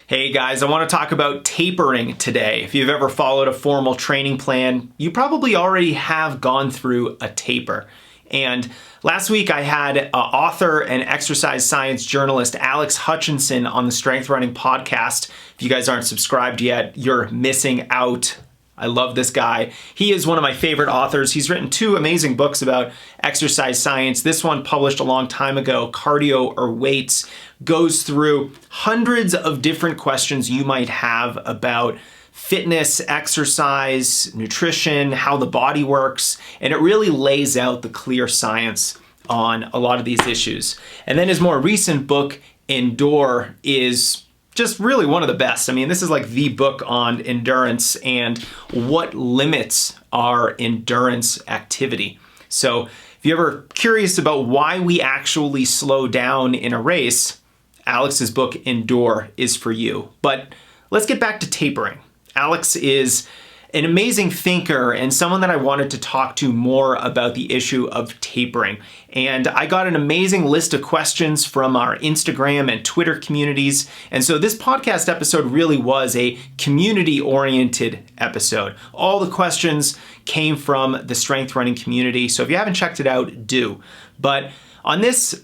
Hey guys, I want to talk about tapering today. If you've ever followed a formal training plan, you probably already have gone through a taper. And last week I had author and exercise science journalist Alex Hutchinson on the Strength Running podcast. If you guys aren't subscribed yet, you're missing out. I love this guy. He is one of my favorite authors. He's written two amazing books about exercise science. This one, published a long time ago, Cardio or Weights, goes through hundreds of different questions you might have about fitness, exercise, nutrition, how the body works, and it really lays out the clear science on a lot of these issues. And then his more recent book, Endure, is just really one of the best. I mean, this is like the book on endurance and what limits our endurance activity. So if you're ever curious about why we actually slow down in a race, Alex's book Endure is for you. But let's get back to tapering. Alex is an amazing thinker and someone that I wanted to talk to more about the issue of tapering. And I got an amazing list of questions from our Instagram and Twitter communities. And so this podcast episode really was a community-oriented episode. All the questions came from the strength running community. So if you haven't checked it out, do. But in this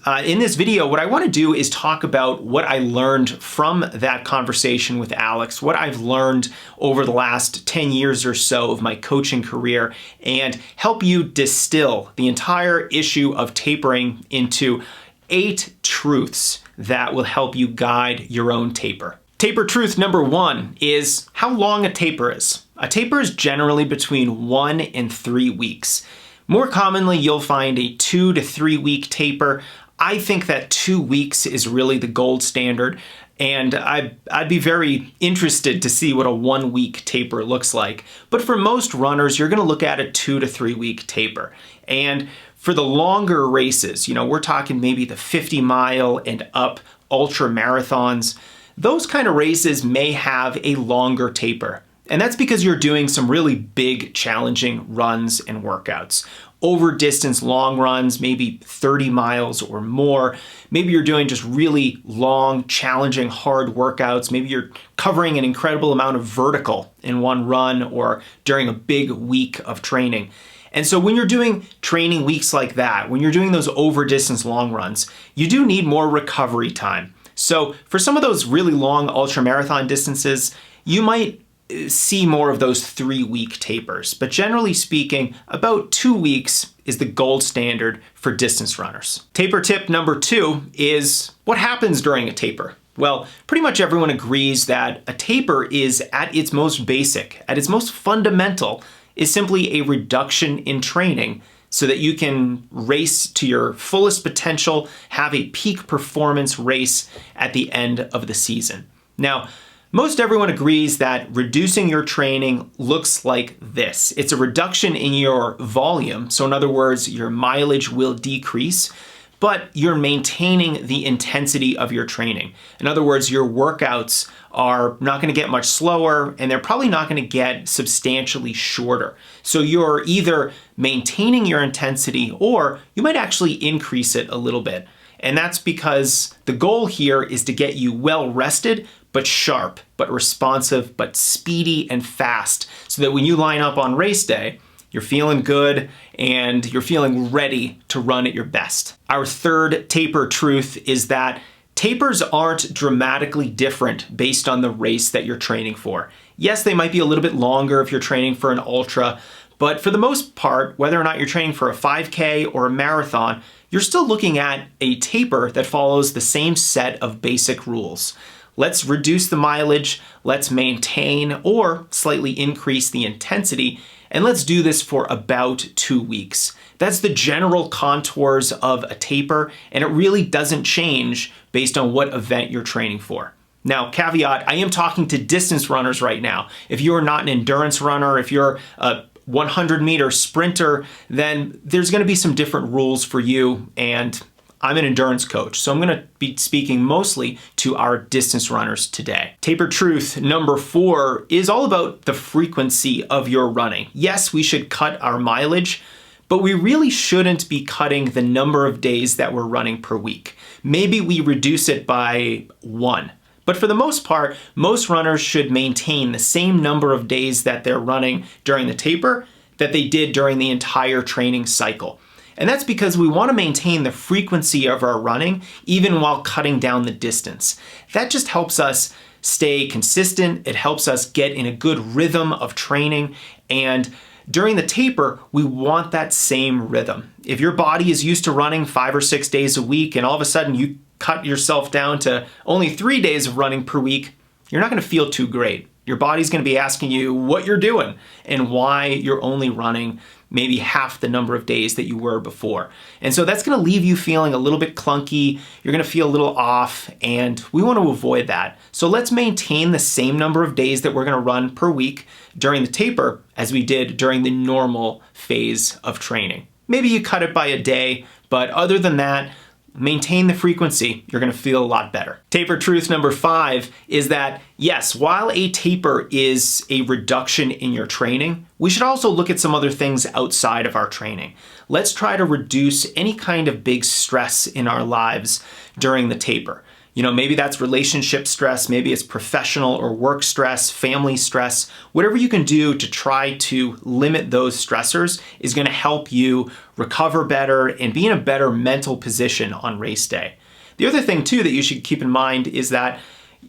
video, what I want to do is talk about what I learned from that conversation with Alex, what I've learned over the last 10 years or so of my coaching career, and help you distill the entire issue of tapering into 8 truths that will help you guide your own taper. Taper truth number 1 is how long a taper is. A taper is generally between 1 and 3 weeks. More commonly, you'll find a 2 to 3 week taper. I think that 2 weeks is really the gold standard, and I'd be very interested to see what a 1 week taper looks like. But for most runners, you're gonna look at a 2 to 3 week taper. And for the longer races, we're talking maybe the 50-mile and up ultra marathons, those kind of races may have a longer taper. And that's because you're doing some really big, challenging runs and workouts. Over distance long runs, maybe 30 miles or more. Maybe you're doing just really long, challenging, hard workouts. Maybe you're covering an incredible amount of vertical in one run or during a big week of training. And so when you're doing training weeks like that, when you're doing those over distance long runs, you do need more recovery time. So for some of those really long ultra marathon distances, you might see more of those 3 week tapers. But generally speaking, about 2 weeks is the gold standard for distance runners. Taper tip number 2 is what happens during a taper. Well, pretty much everyone agrees that a taper is at its most basic, at its most fundamental, is simply a reduction in training so that you can race to your fullest potential, have a peak performance race at the end of the season. Now, most everyone agrees that reducing your training looks like this. It's a reduction in your volume. So in other words, your mileage will decrease, but you're maintaining the intensity of your training. In other words, your workouts are not going to get much slower and they're probably not going to get substantially shorter. So you're either maintaining your intensity or you might actually increase it a little bit. And that's because the goal here is to get you well rested, but sharp, but responsive, but speedy and fast, so that when you line up on race day, you're feeling good and you're feeling ready to run at your best. Our third taper truth is that tapers aren't dramatically different based on the race that you're training for. Yes, they might be a little bit longer if you're training for an ultra, but for the most part, whether or not you're training for a 5K or a marathon, you're still looking at a taper that follows the same set of basic rules. Let's reduce the mileage, let's maintain or slightly increase the intensity, and let's do this for about 2 weeks. That's the general contours of a taper, and it really doesn't change based on what event you're training for. Now, caveat, I am talking to distance runners right now. If you're not an endurance runner, if you're a 100-meter sprinter, then there's gonna be some different rules for you, and I'm an endurance coach, so I'm gonna be speaking mostly to our distance runners today. Taper truth number 4 is all about the frequency of your running. Yes, we should cut our mileage, but we really shouldn't be cutting the number of days that we're running per week. Maybe we reduce it by 1, But for the most part, most runners should maintain the same number of days that they're running during the taper that they did during the entire training cycle. And that's because we want to maintain the frequency of our running even while cutting down the distance. That just helps us stay consistent. It helps us get in a good rhythm of training. And during the taper, we want that same rhythm. If your body is used to running 5 or 6 days a week and all of a sudden you cut yourself down to only 3 days of running per week, you're not going to feel too great. Your body's going to be asking you what you're doing and why you're only running maybe half the number of days that you were before. And so that's going to leave you feeling a little bit clunky. You're going to feel a little off, and we want to avoid that. So let's maintain the same number of days that we're going to run per week during the taper as we did during the normal phase of training. Maybe you cut it by a day, but other than that, maintain the frequency. You're going to feel a lot better. Taper truth number 5 is that, yes, while a taper is a reduction in your training, we should also look at some other things outside of our training. Let's try to reduce any kind of big stress in our lives during the taper. Maybe that's relationship stress, maybe it's professional or work stress, family stress. Whatever you can do to try to limit those stressors is going to help you recover better and be in a better mental position on race day. The other thing too that you should keep in mind is that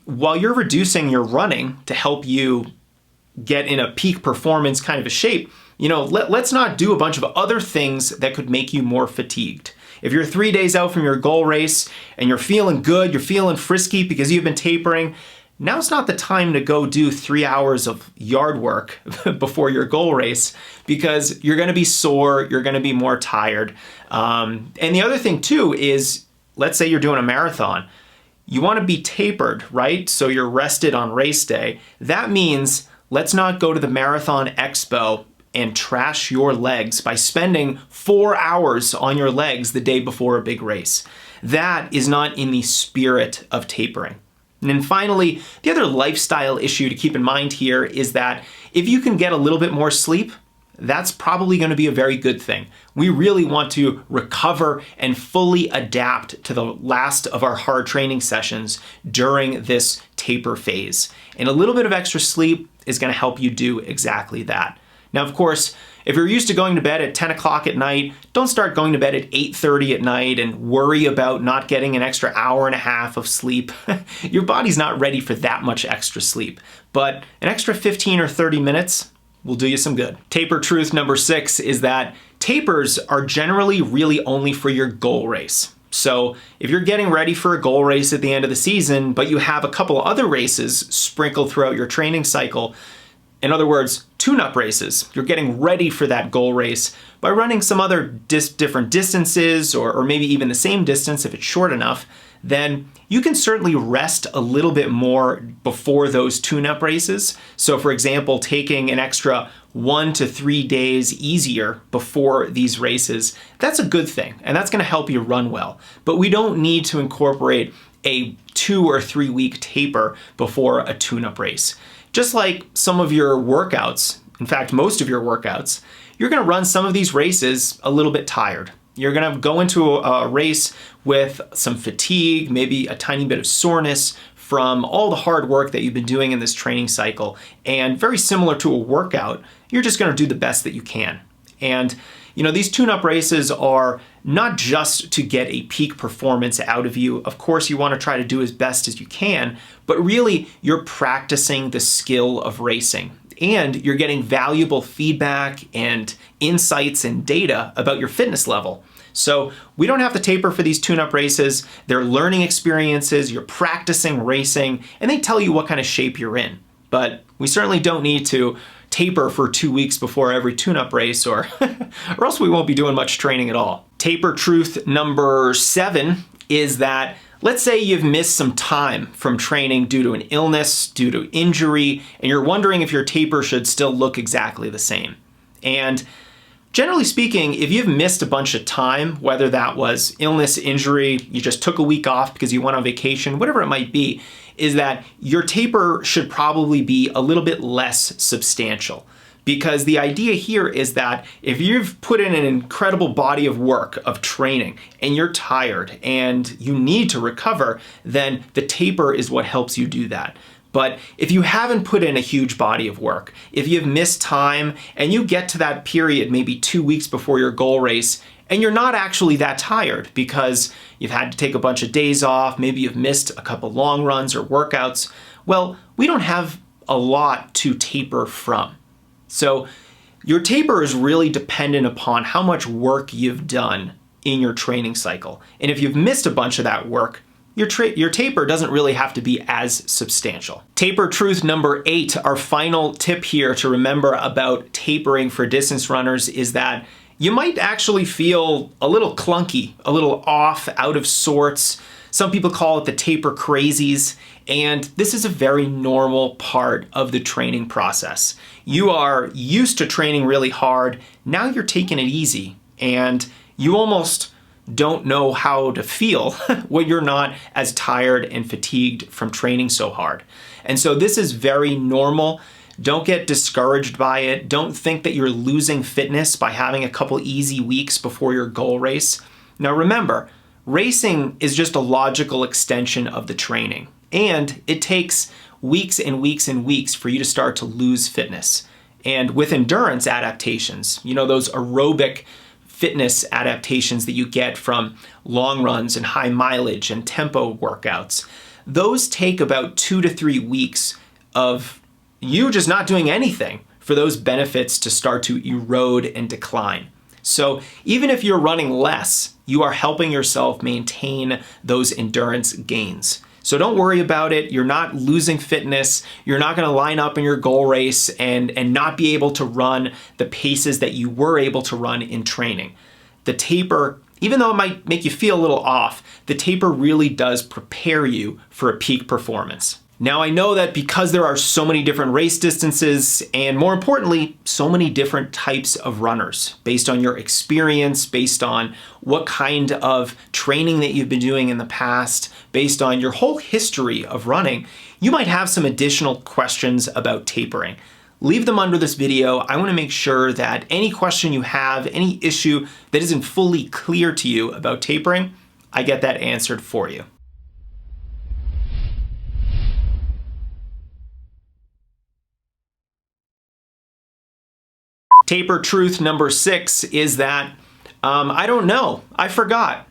while you're reducing your running to help you get in a peak performance kind of a shape, let's not do a bunch of other things that could make you more fatigued. If you're 3 days out from your goal race and you're feeling good, you're feeling frisky because you've been tapering, now's not the time to go do 3 hours of yard work before your goal race because you're going to be sore, you're going to be more tired. And the other thing too is, let's say you're doing a marathon. You want to be tapered, right? So you're rested on race day. That means let's not go to the Marathon Expo and trash your legs by spending 4 hours on your legs the day before a big race. That is not in the spirit of tapering. And then finally, the other lifestyle issue to keep in mind here is that if you can get a little bit more sleep, that's probably going to be a very good thing. We really want to recover and fully adapt to the last of our hard training sessions during this taper phase. And a little bit of extra sleep is going to help you do exactly that. Now, of course, if you're used to going to bed at 10 o'clock at night, don't start going to bed at 8:30 at night and worry about not getting an extra hour and a half of sleep. Your body's not ready for that much extra sleep, but an extra 15 or 30 minutes will do you some good. Taper truth number 6 is that tapers are generally really only for your goal race. So if you're getting ready for a goal race at the end of the season, but you have a couple other races sprinkled throughout your training cycle, in other words, tune-up races, you're getting ready for that goal race by running some other different distances or maybe even the same distance if it's short enough, then you can certainly rest a little bit more before those tune-up races. So for example, taking an extra 1 to 3 days easier before these races, that's a good thing, and that's gonna help you run well. But we don't need to incorporate a 2 or 3 week taper before a tune-up race. Just like some of your workouts, in fact, most of your workouts, you're gonna run some of these races a little bit tired. You're gonna go into a race with some fatigue, maybe a tiny bit of soreness from all the hard work that you've been doing in this training cycle. And very similar to a workout, you're just gonna do the best that you can. And these tune-up races are not just to get a peak performance out of you. Of course, you want to try to do as best as you can, but really you're practicing the skill of racing and you're getting valuable feedback and insights and data about your fitness level. So we don't have to taper for these tune-up races. They're learning experiences, you're practicing racing, and they tell you what kind of shape you're in. But we certainly don't need to taper for 2 weeks before every tune-up race or else we won't be doing much training at all. Taper truth number 7 is that let's say you've missed some time from training due to an illness, due to injury, and you're wondering if your taper should still look exactly the same. And generally speaking, if you've missed a bunch of time, whether that was illness, injury, you just took a week off because you went on vacation, whatever it might be, is that your taper should probably be a little bit less substantial. Because the idea here is that if you've put in an incredible body of work, of training, and you're tired and you need to recover, then the taper is what helps you do that. But if you haven't put in a huge body of work, if you've missed time and you get to that period maybe 2 weeks before your goal race, and you're not actually that tired because you've had to take a bunch of days off, maybe you've missed a couple long runs or workouts, well, we don't have a lot to taper from. So your taper is really dependent upon how much work you've done in your training cycle. And if you've missed a bunch of that work, your taper doesn't really have to be as substantial. Taper truth number 8, our final tip here to remember about tapering for distance runners is that you might actually feel a little clunky, a little off, out of sorts. Some people call it the taper crazies, and this is a very normal part of the training process. You are used to training really hard, now you're taking it easy, and you almost don't know how to feel when you're not as tired and fatigued from training so hard. And so this is very normal. Don't get discouraged by it. Don't think that you're losing fitness by having a couple easy weeks before your goal race. Now remember, racing is just a logical extension of the training, and it takes weeks and weeks and weeks for you to start to lose fitness. And with endurance adaptations, those aerobic fitness adaptations that you get from long runs and high mileage and tempo workouts, those take about 2 to 3 weeks of you just not doing anything for those benefits to start to erode and decline. So even if you're running less, you are helping yourself maintain those endurance gains. So don't worry about it. You're not losing fitness. You're not going to line up in your goal race and not be able to run the paces that you were able to run in training. The taper, even though it might make you feel a little off, the taper really does prepare you for a peak performance. Now I know that because there are so many different race distances and more importantly, so many different types of runners based on your experience, based on what kind of training that you've been doing in the past, based on your whole history of running, you might have some additional questions about tapering. Leave them under this video. I want to make sure that any question you have, any issue that isn't fully clear to you about tapering, I get that answered for you. Taper truth number 6 is that I don't know. I forgot.